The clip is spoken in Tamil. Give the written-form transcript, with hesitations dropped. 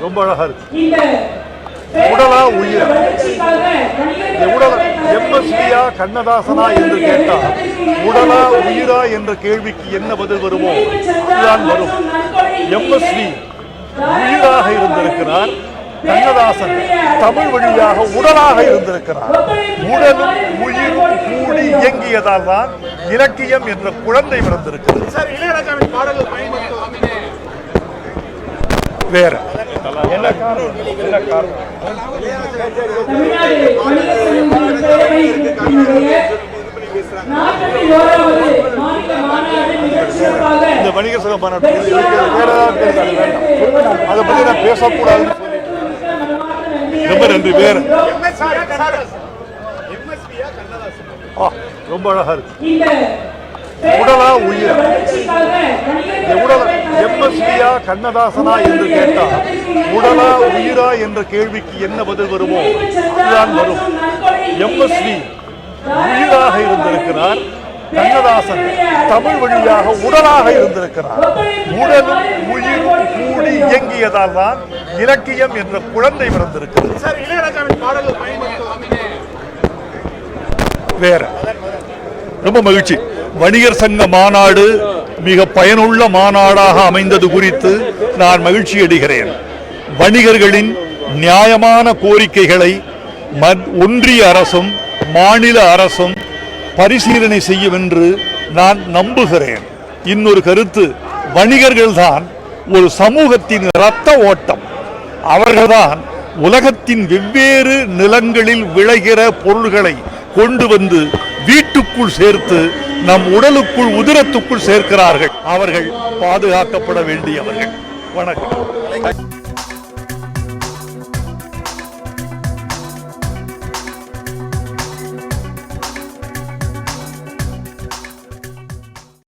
ரொம்ப அழகா இருக்கு. உடலா உயிர் எம்எஸ்வியா கண்ணதாசனா என்று கேட்டால் உடலா உயிரா என்ற கேள்விக்கு என்ன பதில் வருமோ அதுதான் வரும். எம்எஸ்வி உயிராக இருந்திருக்கிறார், கண்ணதாசன் தமிழ் வழியாக உடலாக இருந்திருக்கிறார். உடலும் உயிரும் கூடி இயங்கியதால் தான் இலக்கியம் என்ற குழந்தை பிறந்திருக்கிறது. வேற என்ன காரணம்? என்ன காரணம்? இந்த வணிகர் சங்க மாநாடு வேற அதை பத்தி நான் பேசக்கூடாது. ரொம்ப நன்றி. வேற ரொம்ப அழகா இருக்கு. உடலா உயிர் எம்எஸ்வியா கண்ணதாசனா என்று கேட்டால் உடலா உயிரா என்ற கேள்விக்கு என்ன பதில் வருமோ அதுதான் வரும். எம்எஸ்வி உயிராக இருந்திருக்கிறார், கண்ணதாசன் தமிழ் வழியாக உடலாக இருந்திருக்கிறார். உடலும் உயிரும் கூடி இயங்கியதால் தான் இலக்கியம் என்ற குழந்தை பிறந்திருக்கிறது. வேற ரொம்ப மகிழ்ச்சி. வணிகர் சங்க மாநாடு மிக பயனுள்ள மாநாடாக அமைந்தது குறித்து நான் மகிழ்ச்சி அடைகிறேன். வணிகர்களின் நியாயமான கோரிக்கைகளை ஒன்றிய அரசும் மாநில அரசும் பரிசீலனை செய்யும் என்று நான் நம்புகிறேன். இன்னொரு கருத்து, வணிகர்கள்தான் ஒரு சமூகத்தின் இரத்த ஓட்டம். அவர்கள்தான் உலகத்தின் வெவ்வேறு நிலங்களில் விளைகிற பொருள்களை கொண்டு வந்து வீட்டுக்குள் சேர்த்து நம் உடலுக்குள் உதிரத்துக்குள் சேர்க்கிறார்கள். அவர்கள் பாதுகாக்கப்பட வேண்டியவர்கள். வணக்கம்.